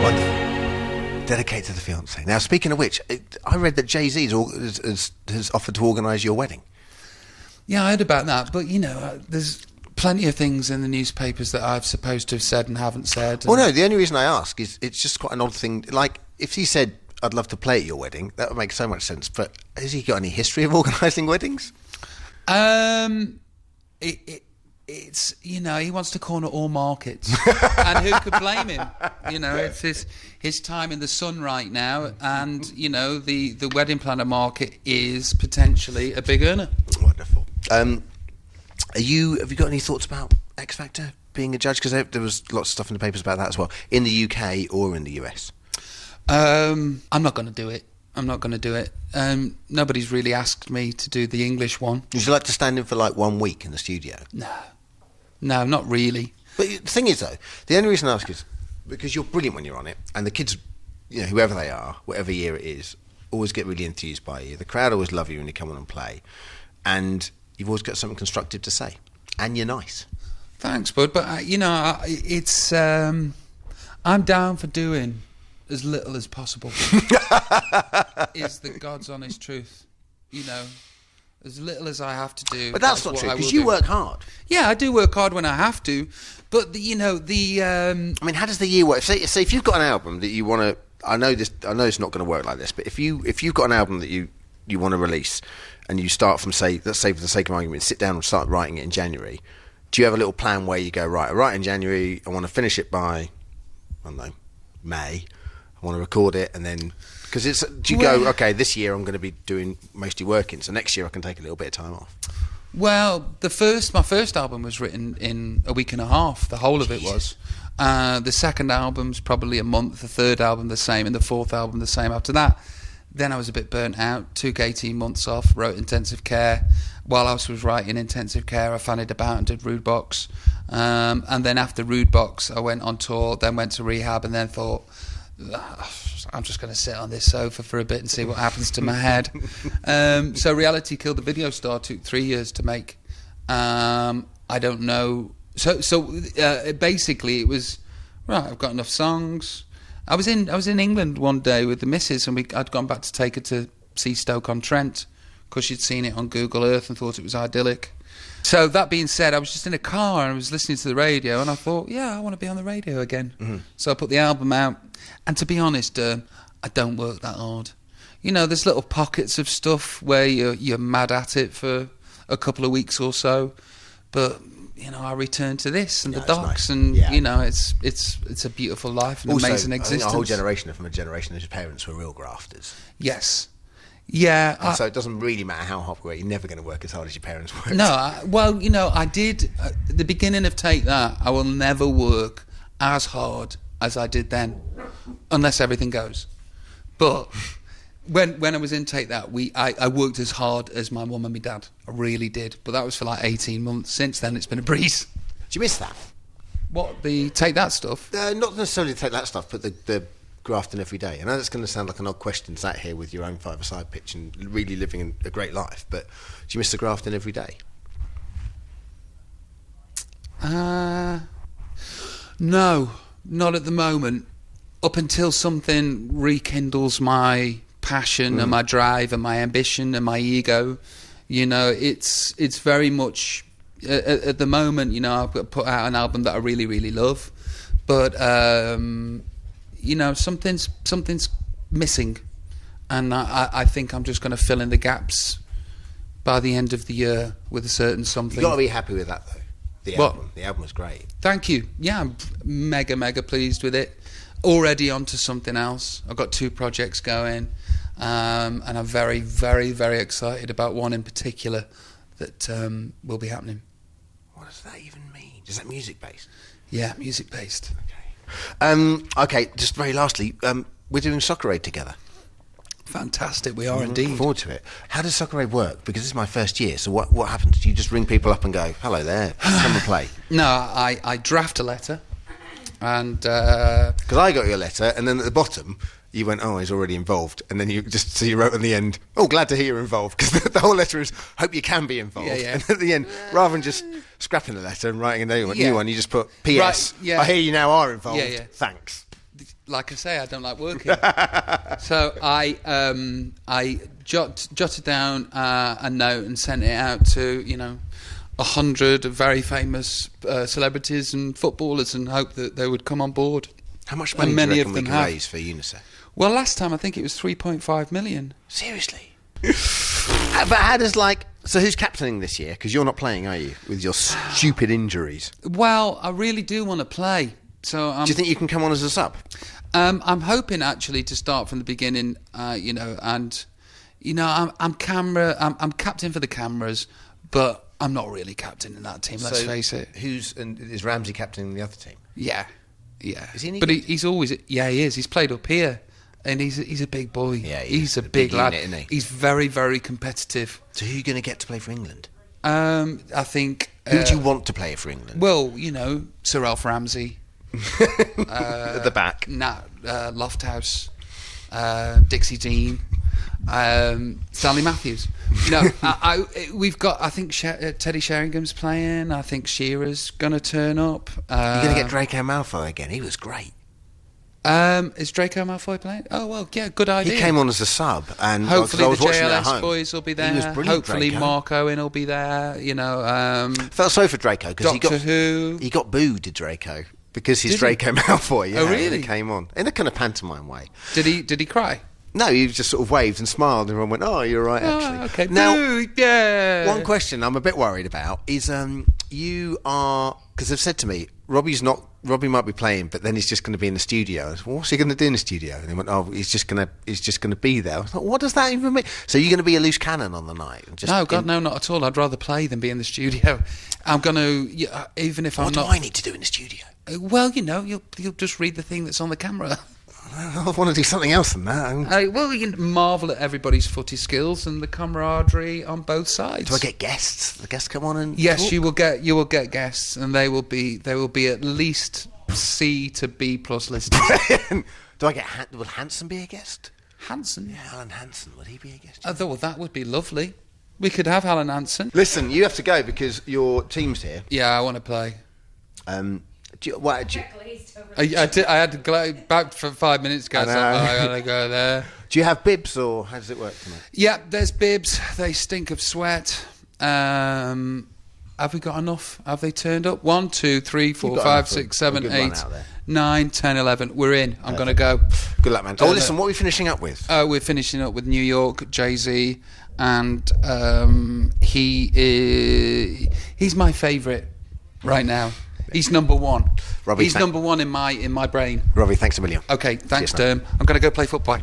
Wonderful. Dedicated to the fiancé. Now, speaking of which, I read that Jay-Z has offered to organise your wedding. Yeah, I heard about that, but there's plenty of things in the newspapers that I've supposed to have said and haven't said. Well, no, the only reason I ask is it's just quite an odd thing. Like, if he said, I'd love to play at your wedding, that would make so much sense. But has he got any history of organising weddings? It's he wants to corner all markets, and who could blame him? It's his time in the sun right now, and the wedding planner market is potentially a big earner. Wonderful. Have you got any thoughts about X Factor being a judge? Because there was lots of stuff in the papers about that as well, in the UK or in the US. I'm not going to do it. Nobody's really asked me to do the English one. Would you like to stand in for like 1 week in the studio? No, not really. But the thing is, though, the only reason I ask is because you're brilliant when you're on it, and the kids, whoever they are, whatever year it is, always get really enthused by you. The crowd always love you when you come on and play, and you've always got something constructive to say, and you're nice. Thanks, bud. But it's I'm down for doing as little as possible. Is the God's honest truth. As little as I have to do. But that's not true, because you work hard. Yeah, I do work hard when I have to. But, I mean, how does the year work? Say if you've got an album that you want to... I know it's not going to work like this, but if you've got an album that you want to release, and you start from, let's say for the sake of argument, sit down and start writing it in January, do you have a little plan where you go, right, I write in January, I want to finish it by, I don't know, May, I want to record it, and then... Because do you go, okay, this year I'm going to be doing mostly working, so next year I can take a little bit of time off? Well, my first album was written in a week and a half. The whole of it was. The second album's probably a month. The third album the same, and the fourth album the same after that. Then I was a bit burnt out. Took 18 months off. Wrote Intensive Care. While I was writing Intensive Care, I fannied about and did Rude Box. And then after Rude Box, I went on tour. Then went to rehab, and then thought, I'm just going to sit on this sofa for a bit and see what happens to my head. So Reality Killed the Video Star took 3 years to make. I don't know. So basically it was, right, I've got enough songs. I was in England one day with the missus, and I'd gone back to take her to see Stoke-on-Trent because she'd seen it on Google Earth and thought it was idyllic. So that being said, I was just in a car and I was listening to the radio, and I thought, yeah, I want to be on the radio again. Mm-hmm. So I put the album out, and to be honest, I don't work that hard. There's little pockets of stuff where you're mad at it for a couple of weeks or so, but I return to this and the docs, nice. And it's a beautiful life and also, amazing existence. I think our whole generation are from a generation whose parents were real grafters. Yes. Yeah. So it doesn't really matter how hard we work, you're never going to work as hard as your parents worked. No, I did, at the beginning of Take That, I will never work as hard as I did then, unless everything goes. But when I was in Take That, I worked as hard as my mum and my dad. I really did. But that was for like 18 months. Since then, it's been a breeze. Do you miss that? What, the Take That stuff? Not necessarily Take That stuff, but the grafting every day. I know that's going to sound like an odd question, sat here with your own five-a-side pitch and really living a great life, but do you miss the grafting every day? No, not at the moment. Up until something rekindles my passion and my drive and my ambition and my ego, it's very much at the moment. I've put out an album that I really, really love, but something's missing, and I think I'm just going to fill in the gaps by the end of the year with a certain something. You've got to be happy with that, though. The album was great. Thank you. Yeah, I'm mega pleased with it. Already onto something else. I've got 2 projects going, and I'm very, very, very excited about one in particular that will be happening. What does that even mean? Is that music-based? Yeah, music-based. Okay, just very lastly, we're doing Soccer Aid together. Fantastic, we are indeed. Looking forward to it. How does Soccer Aid work? Because this is my first year, so what happens? Do you just ring people up and go, hello there, come and play? No, I draft a letter, and... Because I got your letter, and then at the bottom, you went, oh, he's already involved, and then you wrote on the end, oh, glad to hear you're involved, because the whole letter is, hope you can be involved. Yeah. And at the end, rather than just scrapping the letter and writing a new one, you just put, P.S., right, I hear you now are involved, thanks. like I say, I don't like working. So I jotted down a note and sent it out to 100 very famous celebrities and footballers, and hoped that they would come on board. How much money do you reckon we can raise for UNICEF? Well, last time I think it was 3.5 million. Seriously? But how does so who's captaining this year? Because you're not playing, are you, with your stupid injuries? Well, I really do want to play. So do you think you can come on as a sub? I'm hoping actually to start from the beginning, I'm captain for the cameras, but I'm not really captain in that team. Let's face it. Is Ramsey captaining the other team? Yeah. Is he? But he's always he is. He's played up here, and he's a big boy. Yeah, he's a big lad. Unit, isn't he? He's very, very competitive. So who are you going to get to play for England? I think. Who do you want to play for England? Well, Sir Alf Ramsey. At the back. Lofthouse, Dixie Dean, Stanley Matthews. We've got. I think Teddy Sheringham's playing. I think Shearer's going to turn up. You're going to get Draco Malfoy again. He was great. Is Draco Malfoy playing? Oh well, yeah, good idea. He came on as a sub, and hopefully I was the watching JLS boys will be there. He was brilliant. Hopefully Draco. Mark Owen will be there. Felt sorry for Draco because he got booed, did Draco, because he's Draco Malfoy. Yeah, oh really? He came on in a kind of pantomime way. Did he cry? No, he just sort of waved and smiled, and everyone went, "Oh, you're right, actually." Okay. Now, yeah. one question I'm a bit worried about is you are, because they've said to me, Robbie might be playing, but then he's just going to be in the studio. I said, well, what's he going to do in the studio? And they went, oh, he's just going to be there. I was like, what does that even mean? So you're going to be a loose cannon on the night? No, God, no, not at all. I'd rather play than be in the studio. I'm going to, even if I'm not. What do I need to do in the studio? Well, you'll just read the thing that's on the camera. I want to do something else than that. Well, you can marvel at everybody's footy skills and the camaraderie on both sides. Do I get guests? The guests come on and yes, talk? you will get guests, and they will be at least C to B plus listeners. Do I get? Will Hanson be a guest? Hanson? Yeah, Alan Hanson. Would he be a guest? Well, that would be lovely. We could have Alan Hanson. Listen, you have to go because your team's here. Yeah, I want to play. I had to go back for 5 minutes ago. So I gotta go there. Do you have bibs, or how does it work tonight? Yeah, there's bibs. They stink of sweat. Have we got enough? Have they turned up? 1, 2, 3, 4, 5, 6, 7, 8, 9, 10, 11. We're in. I'm going to go. Good luck, man. Oh, listen, what are we finishing up with? We're finishing up with New York, Jay-Z, and he's my favourite right now. He's number one. Robbie, he's number one in my brain. Robbie, thanks a million. Okay, thanks, Derm. I'm going to go play football.